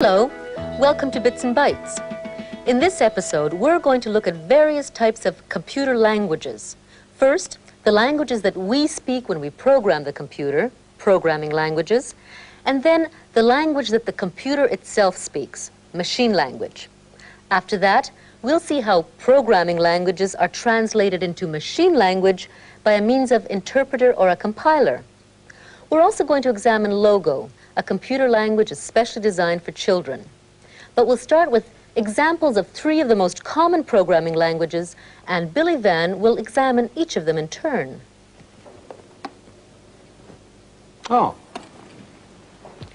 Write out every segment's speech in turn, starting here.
Hello, welcome to Bits and Bytes. In this episode, we're going to look at various types of computer languages. First, the languages that we speak when we program the computer, programming languages, and then the language that the computer itself speaks, machine language. After that, we'll see how programming languages are translated into machine language by a means of interpreter or a compiler. We're also going to examine Logo, a computer language especially designed for children. But we'll start with examples of three of the most common programming languages, and Billy Van will examine each of them in turn. Oh,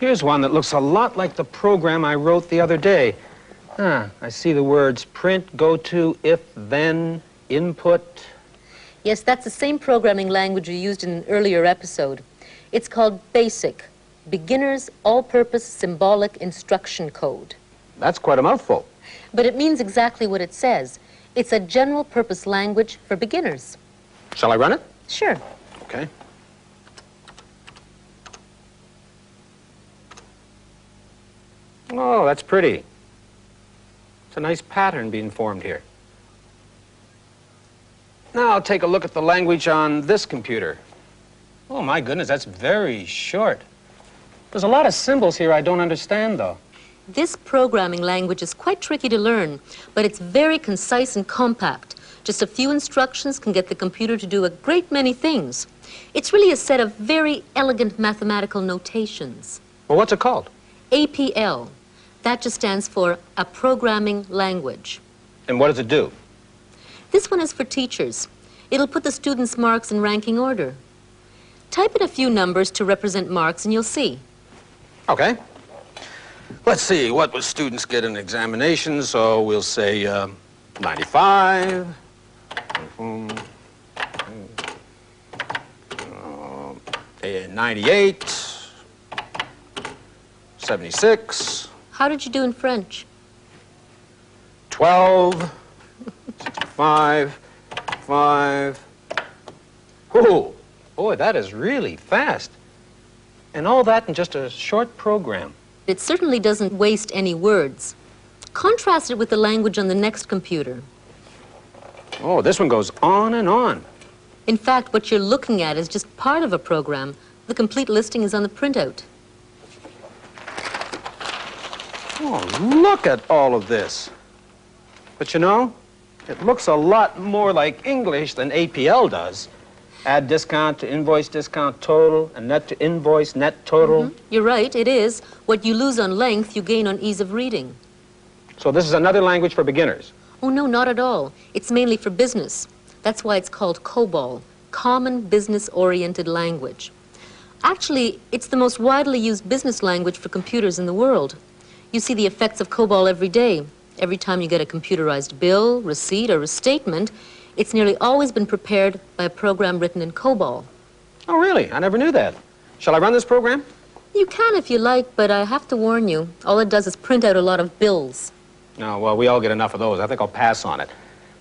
here's one that looks a lot like the program I wrote the other day. I see the words print, go to, if, then, input. Yes, that's the same programming language you used in an earlier episode. It's called BASIC, Beginner's All-Purpose Symbolic Instruction Code. That's quite a mouthful. But it means exactly what it says. It's a general-purpose language for beginners. Shall I run it? Sure. Okay. Oh, that's pretty. It's a nice pattern being formed here. Now I'll take a look at the language on this computer. Oh, my goodness, that's very short. There's a lot of symbols here I don't understand, though. This programming language is quite tricky to learn, but it's very concise and compact. Just a few instructions can get the computer to do a great many things. It's really a set of very elegant mathematical notations. Well, what's it called? APL. That just stands for a programming language. And what does it do? This one is for teachers. It'll put the students' marks in ranking order. Type in a few numbers to represent marks and you'll see. Okay. Let's see, what would students get in examinations? So we'll say 95, 98, 76. How did you do in French? 12, 65, 5. Oh, boy, that is really fast. And all that in just a short program. It certainly doesn't waste any words. Contrast it with the language on the next computer. Oh, this one goes on and on. In fact, what you're looking at is just part of a program. The complete listing is on the printout. Oh, look at all of this. But you know, it looks a lot more like English than APL does. Add discount to invoice discount total, and net to invoice net total. You're right, it is. What you lose on length, you gain on ease of reading. So this is another language for beginners. Oh, no, not at all. It's mainly for business. That's why it's called COBOL, Common Business-Oriented Language. Actually, it's the most widely used business language for computers in the world. You see the effects of COBOL every day. Every time you get a computerized bill, receipt, or a statement, it's nearly always been prepared by a program written in COBOL. Oh, really? I never knew that. Shall I run this program? You can if you like, but I have to warn you, all it does is print out a lot of bills. No, well, we all get enough of those. I think I'll pass on it.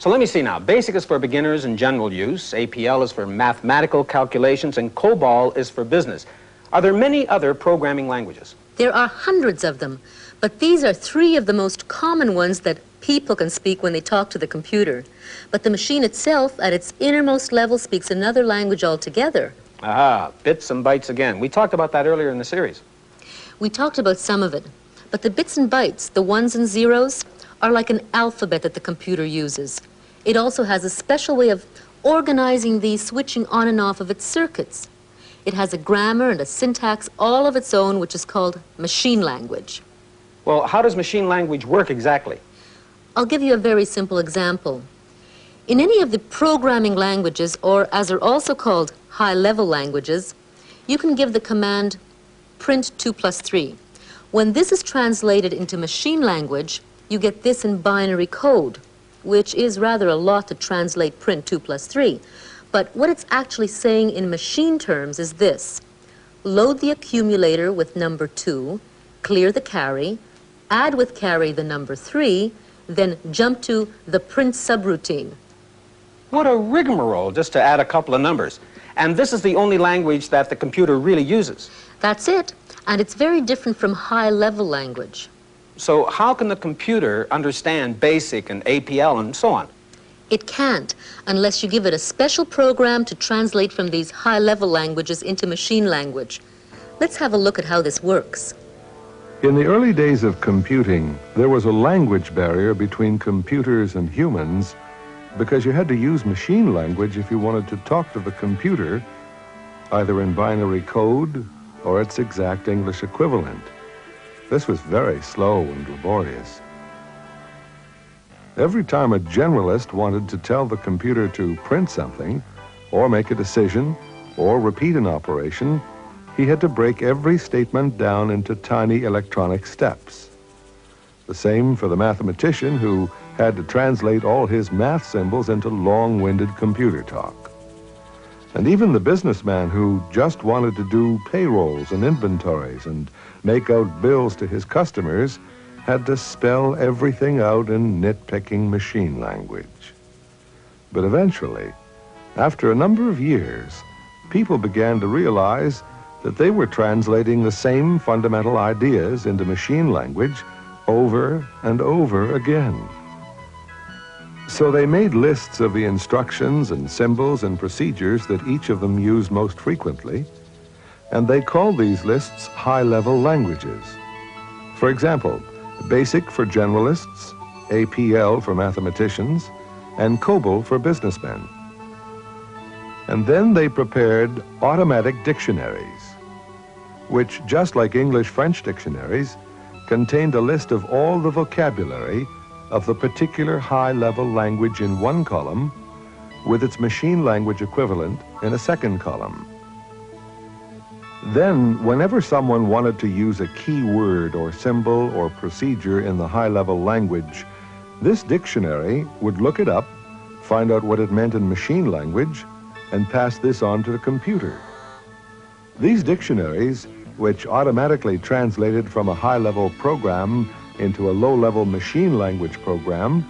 So let me see now. BASIC is for beginners and general use. APL is for mathematical calculations, and COBOL is for business. Are there many other programming languages? There are hundreds of them, but these are three of the most common ones that people can speak when they talk to the computer. But the machine itself, at its innermost level, speaks another language altogether. Aha, bits and bytes again. We talked about that earlier in the series. We talked about some of it, but the bits and bytes, the ones and zeros, are like an alphabet that the computer uses. It also has a special way of organizing the switching on and off of its circuits. It has a grammar and a syntax all of its own, which is called machine language. Well, how does machine language work exactly? I'll give you a very simple example. In any of the programming languages, or as are also called high-level languages, you can give the command print 2 plus 3. When this is translated into machine language, you get this in binary code, which is rather a lot to translate print 2 plus 3. But what it's actually saying in machine terms is this: load the accumulator with number 2, clear the carry, add with carry the number 3, then jump to the print subroutine. What a rigmarole just to add a couple of numbers. And this is the only language that the computer really uses. That's it. And it's very different from high-level language. So how can the computer understand BASIC and APL and so on? It can't unless you give it a special program to translate from these high-level languages into machine language. Let's have a look at how this works. In the early days of computing, there was a language barrier between computers and humans because you had to use machine language if you wanted to talk to the computer, either in binary code or its exact English equivalent. This was very slow and laborious. Every time a generalist wanted to tell the computer to print something, or make a decision, or repeat an operation, he had to break every statement down into tiny electronic steps. The same for the mathematician who had to translate all his math symbols into long-winded computer talk. And even the businessman who just wanted to do payrolls and inventories and make out bills to his customers had to spell everything out in nitpicking machine language. But eventually, after a number of years, people began to realize that they were translating the same fundamental ideas into machine language over and over again. So they made lists of the instructions and symbols and procedures that each of them used most frequently, and they called these lists high-level languages. For example, BASIC for generalists, APL for mathematicians, and COBOL for businessmen. And then they prepared automatic dictionaries, which, just like English-French dictionaries, contained a list of all the vocabulary of the particular high-level language in one column with its machine language equivalent in a second column. Then, whenever someone wanted to use a key word or symbol or procedure in the high-level language, this dictionary would look it up, find out what it meant in machine language, and pass this on to the computer. These dictionaries, which automatically translated from a high-level program into a low-level machine language program,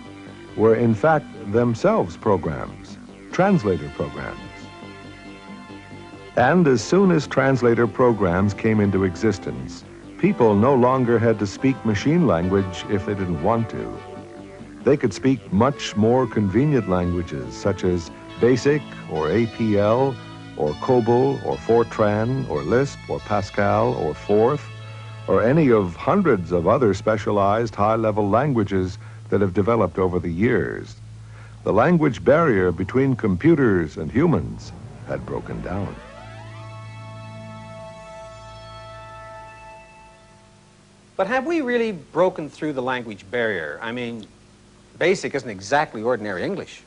were in fact themselves programs, translator programs. And as soon as translator programs came into existence, people no longer had to speak machine language if they didn't want to. They could speak much more convenient languages such as BASIC or APL or COBOL or Fortran or Lisp or Pascal or Forth or any of hundreds of other specialized high-level languages that have developed over the years. The language barrier between computers and humans had broken down. But have we really broken through the language barrier? I mean, BASIC isn't exactly ordinary English.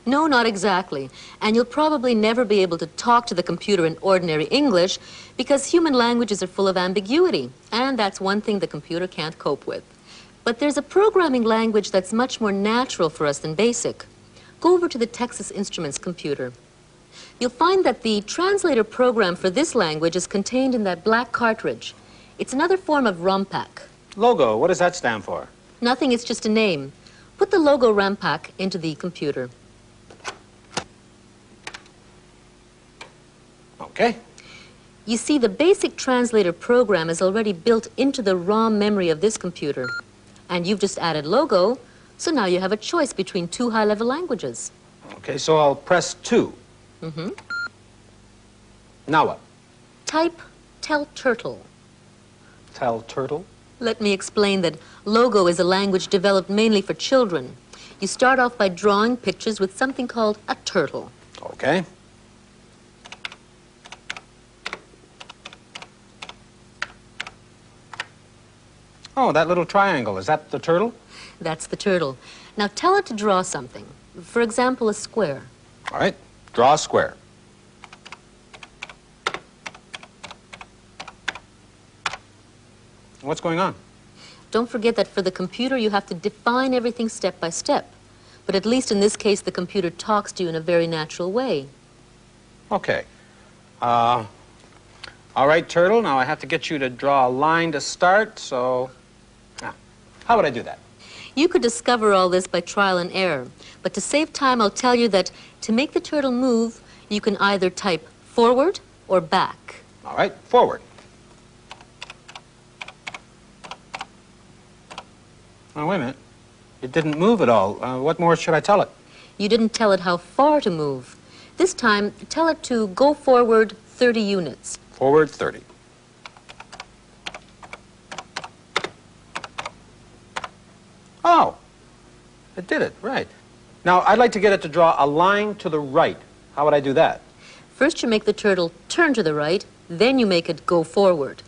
No, not exactly. And you'll probably never be able to talk to the computer in ordinary English because human languages are full of ambiguity, and that's one thing the computer can't cope with. But there's a programming language that's much more natural for us than BASIC. Go over to the Texas Instruments computer. You'll find that the translator program for this language is contained in that black cartridge. It's another form of ROMPAC. Logo, what does that stand for? Nothing, it's just a name. Put the logo ROMPAC into the computer. Okay. You see, the basic translator program is already built into the ROM memory of this computer. And you've just added logo, so now you have a choice between two high-level languages. Okay, so I'll press 2. Mm-hmm. Now what? Type tell turtle. Tell turtle? Let me explain that Logo is a language developed mainly for children. You start off by drawing pictures with something called a turtle. Okay. Oh, that little triangle, is that the turtle? That's the turtle. Now tell it to draw something. For example, a square. All right, draw a square. What's going on? Don't forget that for the computer, you have to define everything step by step. But at least in this case, the computer talks to you in a very natural way. Okay. All right, turtle, now I have to get you to draw a line to start, so... Now, how would I do that? You could discover all this by trial and error. But to save time, I'll tell you that to make the turtle move, you can either type forward or back. All right, forward. Oh, wait a minute. It didn't move at all. What more should I tell it? You didn't tell it how far to move. This time, tell it to go forward 30 units. Forward 30. Oh, it did it, right. Now, I'd like to get it to draw a line to the right. How would I do that? First, you make the turtle turn to the right, then you make it go forward.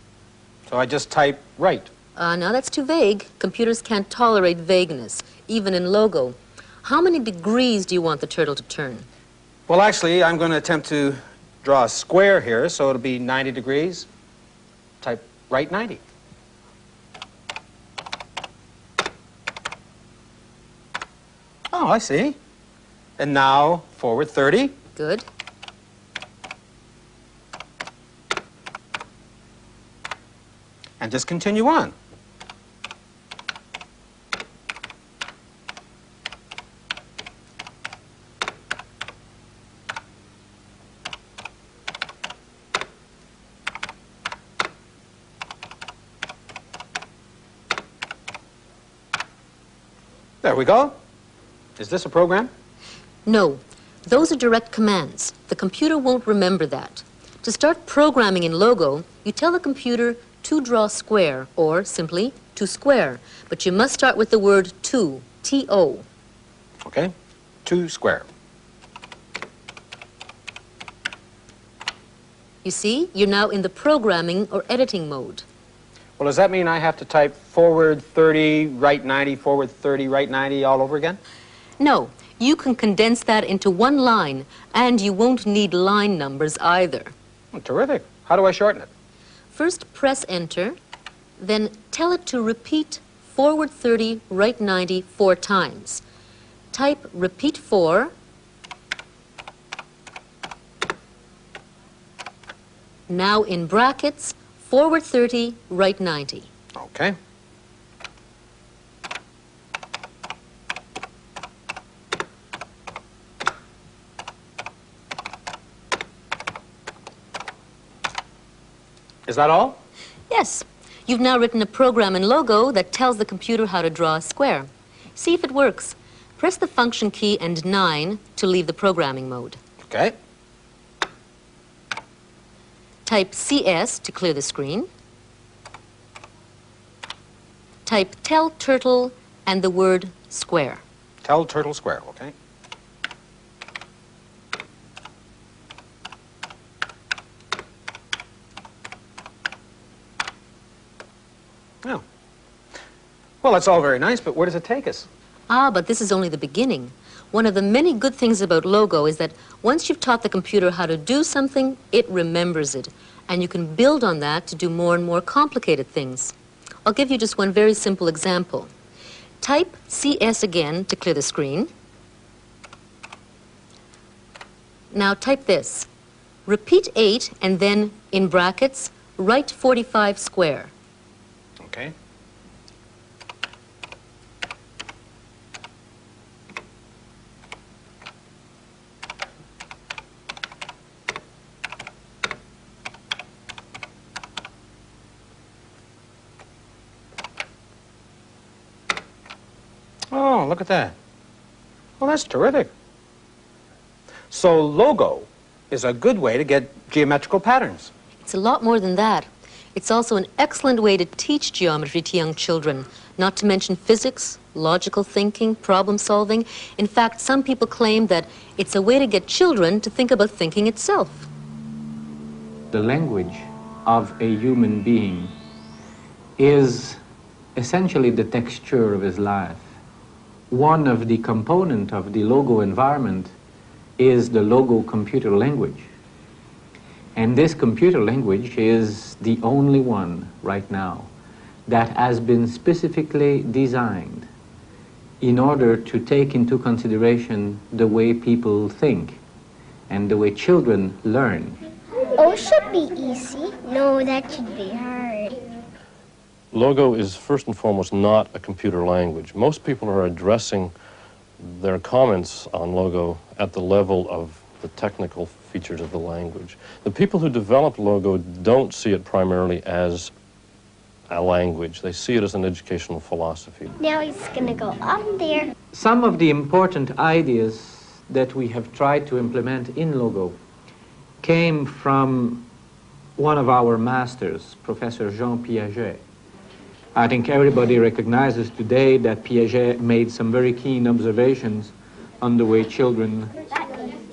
So I just type right. Now that's too vague. Computers can't tolerate vagueness, even in logo. How many degrees do you want the turtle to turn? Well, actually, I'm going to attempt to draw a square here, so it'll be 90 degrees. Type right 90. Oh, I see. And now, forward 30. Good. And just continue on. There we go. Is this a program? No, those are direct commands. The computer won't remember that. To start programming in Logo, you tell the computer to draw square, or simply to square. But you must start with the word to, T-O. Okay, 2 square. You see, you're now in the programming or editing mode. Well, does that mean I have to type forward 30, right 90, forward 30, right 90 all over again? No, you can condense that into one line, and you won't need line numbers either. Oh, terrific. How do I shorten it? First, press Enter, then tell it to repeat forward 30, right 90 4 times. Type repeat 4, now in brackets, forward 30, right 90. Okay. Is that all? Yes, you've now written a program in Logo that tells the computer how to draw a square. See if it works. Press the function key and 9 to leave the programming mode. Okay. Type CS to clear the screen. Type tell turtle and the word square. Tell turtle square, okay? Oh. Well, that's all very nice, but where does it take us? But this is only the beginning. One of the many good things about Logo is that once you've taught the computer how to do something, it remembers it. And you can build on that to do more and more complicated things. I'll give you just one very simple example. Type CS again to clear the screen. Now type this. Repeat 8 and then, in brackets, write 45 square. Okay. Oh, look at that. Well, that's terrific. So Logo is a good way to get geometrical patterns. It's a lot more than that. It's also an excellent way to teach geometry to young children, not to mention physics, logical thinking, problem solving. In fact, some people claim that it's a way to get children to think about thinking itself. The language of a human being is essentially the texture of his life. One of the components of the Logo environment is the Logo computer language. And this computer language is the only one right now that has been specifically designed in order to take into consideration the way people think and the way children learn. Oh, should be easy. No, that should be hard. Logo is first and foremost not a computer language. Most people are addressing their comments on Logo at the level of the technical features of the language. The people who developed Logo don't see it primarily as a language. They see it as an educational philosophy. Now he's gonna go up there. Some of the important ideas that we have tried to implement in Logo came from one of our masters, Professor Jean Piaget. I think everybody recognizes today that Piaget made some very keen observations on the way children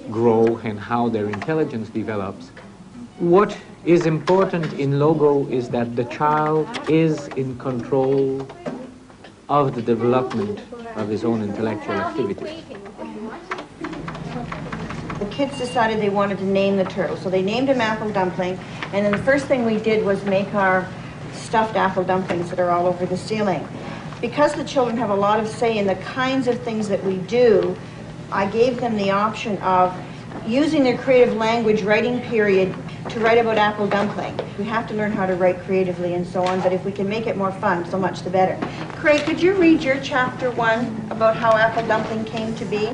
grow and how their intelligence develops. What is important in Logo is that the child is in control of the development of his own intellectual activity. The kids decided they wanted to name the turtle, so they named him Apple Dumpling, and then the first thing we did was make our stuffed apple dumplings that are all over the ceiling. Because the children have a lot of say in the kinds of things that we do, I gave them the option of using their creative language writing period to write about apple dumpling. We have to learn how to write creatively and so on, but if we can make it more fun, so much the better. Craig, could you read your chapter 1 about how apple dumpling came to be?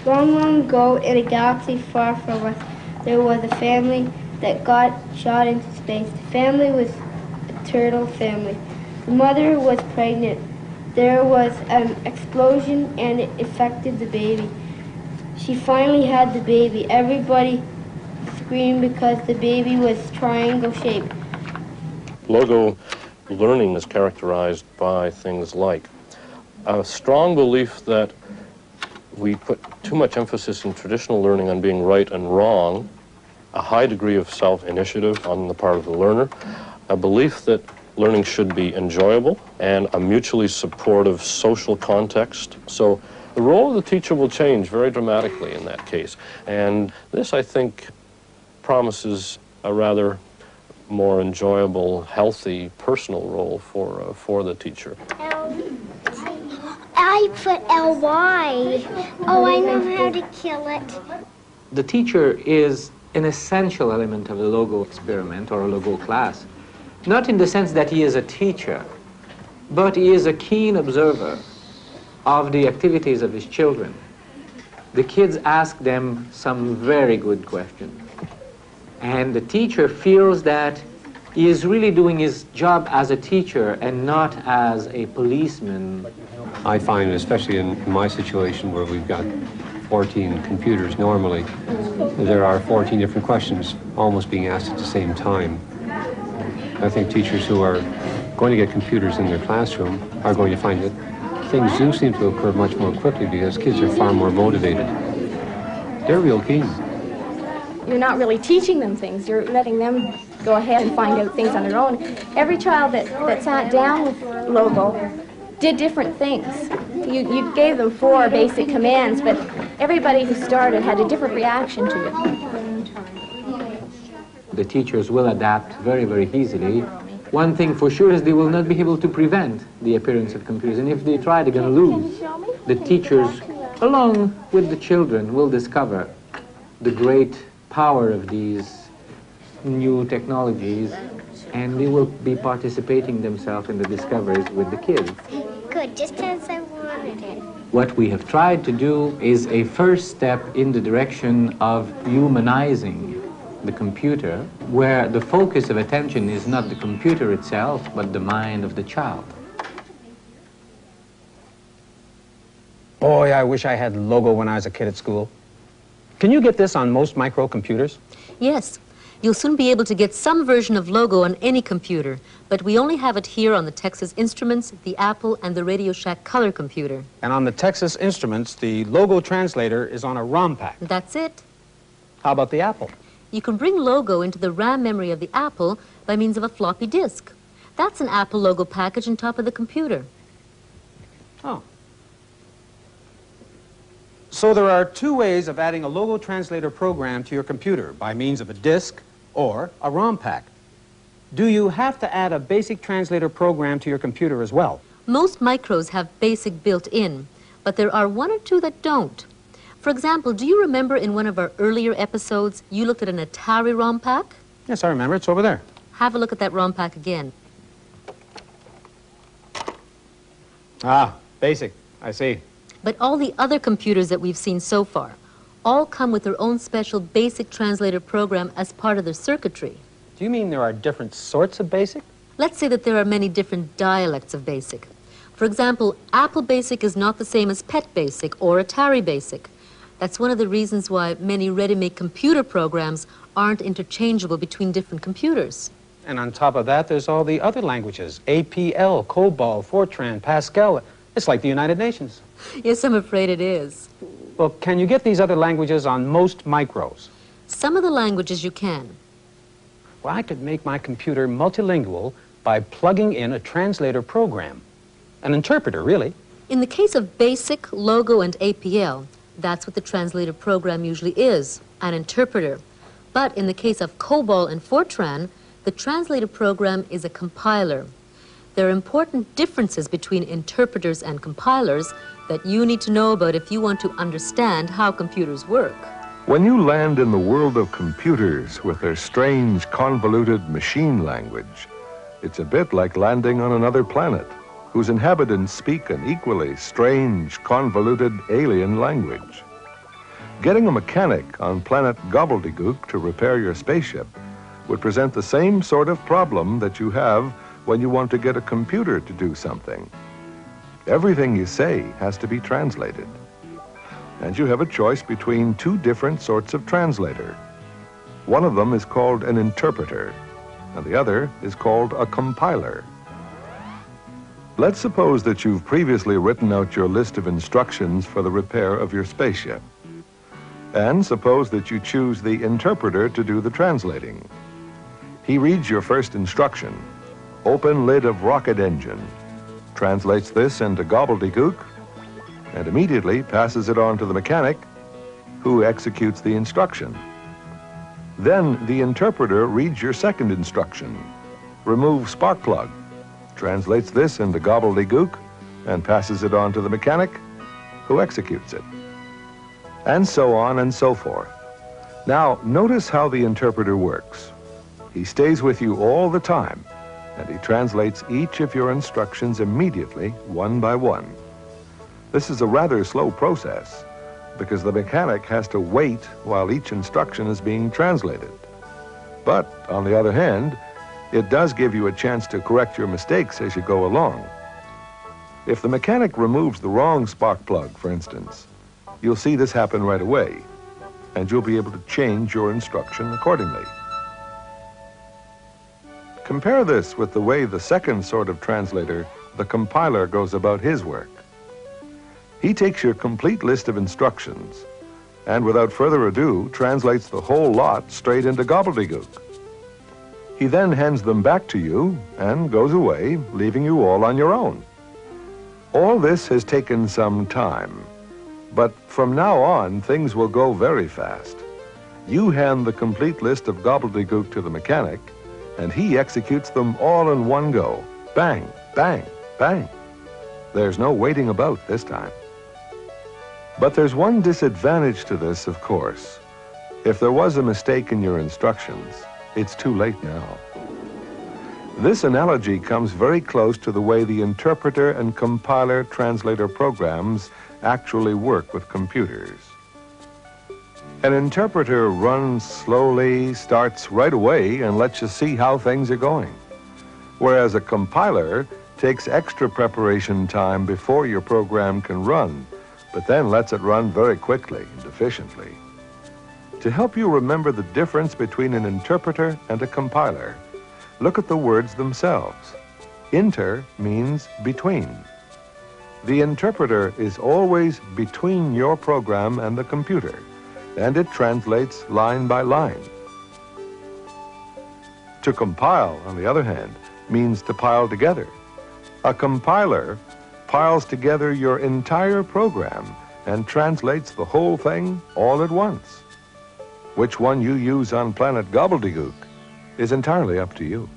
Long, long ago, in a galaxy far from us, there was a family that got shot into space. The family was a turtle family. The mother was pregnant. There was an explosion and it affected the baby. She finally had the baby. Everybody screamed because the baby was triangle-shaped. Logo learning is characterized by things like a strong belief that we put too much emphasis in traditional learning on being right and wrong, a high degree of self-initiative on the part of the learner, a belief that learning should be enjoyable, and a mutually supportive social context. So the role of the teacher will change very dramatically in that case. And this, I think, promises a rather more enjoyable, healthy, personal role for the teacher. I put L-Y. Oh, I know how to kill it. The teacher is an essential element of the Logo experiment or a Logo class. Not in the sense that he is a teacher, but he is a keen observer of the activities of his children. The kids ask them some very good questions. And the teacher feels that he is really doing his job as a teacher and not as a policeman. I find, especially in my situation where we've got 14 computers normally, there are 14 different questions almost being asked at the same time. I think teachers who are going to get computers in their classroom are going to find that things do seem to occur much more quickly because kids are far more motivated. They're real keen. You're not really teaching them things. You're letting them go ahead and find out things on their own. Every child that sat down with Logo did different things. You gave them 4 basic commands, but everybody who started had a different reaction to it. The teachers will adapt very, very easily. One thing for sure is they will not be able to prevent the appearance of computers, and if they try, they're going to lose. The teachers, along with the children, will discover the great power of these new technologies, and they will be participating themselves in the discoveries with the kids. Good, just as I wanted it. What we have tried to do is a first step in the direction of humanizing the computer, where the focus of attention is not the computer itself, but the mind of the child. Boy, I wish I had Logo when I was a kid at school. Can you get this on most microcomputers? Yes. You'll soon be able to get some version of Logo on any computer, but we only have it here on the Texas Instruments, the Apple, and the Radio Shack Color computer. And on the Texas Instruments, the Logo translator is on a ROM pack. That's it. How about the Apple? You can bring Logo into the RAM memory of the Apple by means of a floppy disk. That's an Apple Logo package on top of the computer. Oh. So there are 2 ways of adding a Logo translator program to your computer, by means of a disk or a ROM pack. Do you have to add a basic translator program to your computer as well? Most micros have BASIC built in, but there are 1 or 2 that don't. For example, do you remember in one of our earlier episodes, you looked at an Atari ROM pack? Yes, I remember. It's over there. Have a look at that ROM pack again. Ah, BASIC. I see. But all the other computers that we've seen so far all come with their own special BASIC translator program as part of their circuitry. Do you mean there are different sorts of BASIC? Let's say that there are many different dialects of BASIC. For example, Apple BASIC is not the same as PET BASIC or Atari BASIC. That's one of the reasons why many ready-made computer programs aren't interchangeable between different computers. And on top of that, there's all the other languages. APL, COBOL, Fortran, Pascal. It's like the United Nations. Yes, I'm afraid it is. Well, can you get these other languages on most micros? Some of the languages you can. Well, I could make my computer multilingual by plugging in a translator program. An interpreter, really. In the case of BASIC, Logo, and APL, that's what the translator program usually is, an interpreter. But in the case of COBOL and Fortran, the translator program is a compiler. There are important differences between interpreters and compilers that you need to know about if you want to understand how computers work. When you land in the world of computers with their strange, convoluted machine language, it's a bit like landing on another planet whose inhabitants speak an equally strange, convoluted alien language. Getting a mechanic on planet Gobbledygook to repair your spaceship would present the same sort of problem that you have when you want to get a computer to do something. Everything you say has to be translated. And you have a choice between two different sorts of translator. One of them is called an interpreter, and the other is called a compiler. Let's suppose that you've previously written out your list of instructions for the repair of your spaceship. And suppose that you choose the interpreter to do the translating. He reads your first instruction, open lid of rocket engine, translates this into gobbledygook, and immediately passes it on to the mechanic, who executes the instruction. Then the interpreter reads your second instruction, remove spark plug, translates this into gobbledygook, and passes it on to the mechanic, who executes it. And so on and so forth. Now, notice how the interpreter works. He stays with you all the time, and he translates each of your instructions immediately, one by one. This is a rather slow process, because the mechanic has to wait while each instruction is being translated. But, on the other hand, it does give you a chance to correct your mistakes as you go along. If the mechanic removes the wrong spark plug, for instance, you'll see this happen right away, and you'll be able to change your instruction accordingly. Compare this with the way the second sort of translator, the compiler, goes about his work. He takes your complete list of instructions and without further ado translates the whole lot straight into gobbledygook. He then hands them back to you and goes away, leaving you all on your own. All this has taken some time, but from now on things will go very fast. You hand the complete list of gobbledygook to the mechanic, and he executes them all in one go. Bang, bang, bang. There's no waiting about this time. But there's one disadvantage to this, of course. If there was a mistake in your instructions, it's too late now. This analogy comes very close to the way the interpreter and compiler translator programs actually work with computers. An interpreter runs slowly, starts right away, and lets you see how things are going. Whereas a compiler takes extra preparation time before your program can run, but then lets it run very quickly and efficiently. To help you remember the difference between an interpreter and a compiler, look at the words themselves. Inter means between. The interpreter is always between your program and the computer, and it translates line by line. To compile, on the other hand, means to pile together. A compiler piles together your entire program and translates the whole thing all at once. Which one you use on planet Gobbledygook is entirely up to you.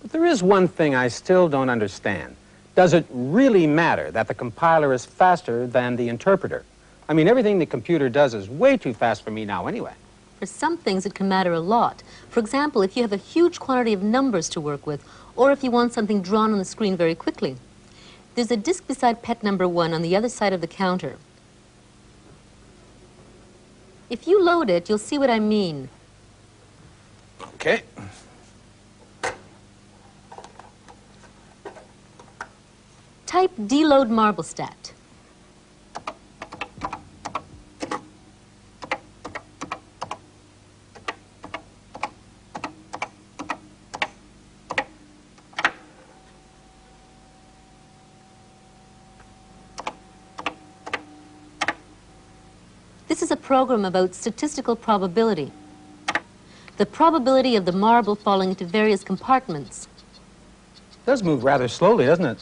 But there is one thing I still don't understand. Does it really matter that the compiler is faster than the interpreter? I mean, everything the computer does is way too fast for me now anyway. For some things, it can matter a lot. For example, if you have a huge quantity of numbers to work with, or if you want something drawn on the screen very quickly. There's a disk beside PET number 1 on the other side of the counter. If you load it, you'll see what I mean. Okay. Type deload marble stat. This is a program about statistical probability. The probability of the marble falling into various compartments. It does move rather slowly, doesn't it?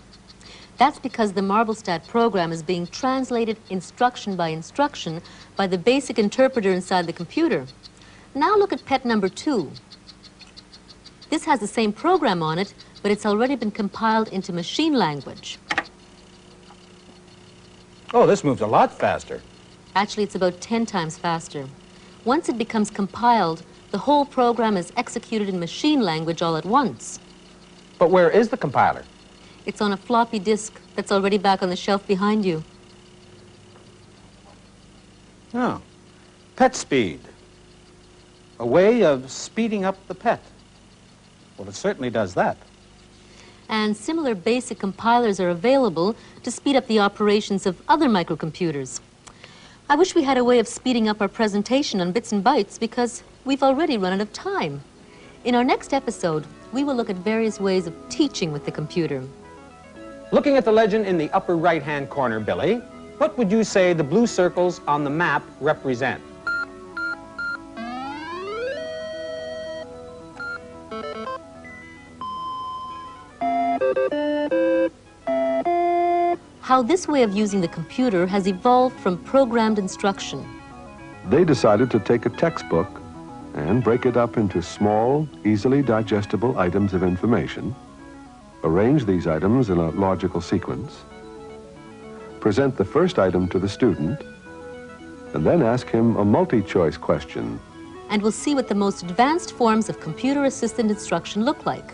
That's because the MarbleStat program is being translated instruction by instruction by the basic interpreter inside the computer. Now look at PET number 2. This has the same program on it, but it's already been compiled into machine language. Oh, this moves a lot faster. Actually, it's about 10 times faster. Once it becomes compiled, the whole program is executed in machine language all at once. But where is the compiler? It's on a floppy disk that's already back on the shelf behind you. Oh, PET speed. A way of speeding up the PET. Well, it certainly does that. And similar basic compilers are available to speed up the operations of other microcomputers. I wish we had a way of speeding up our presentation on Bits and Bytes because we've already run out of time. In our next episode, we will look at various ways of teaching with the computer. Looking at the legend in the upper right-hand corner, Billy, what would you say the blue circles on the map represent? How this way of using the computer has evolved from programmed instruction. They decided to take a textbook and break it up into small, easily digestible items of information, arrange these items in a logical sequence, present the first item to the student, and then ask him a multi-choice question. And we'll see what the most advanced forms of computer-assisted instruction look like.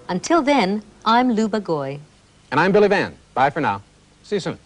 Until then, I'm Lou Bagoy. And I'm Billy Van. Bye for now. See you soon.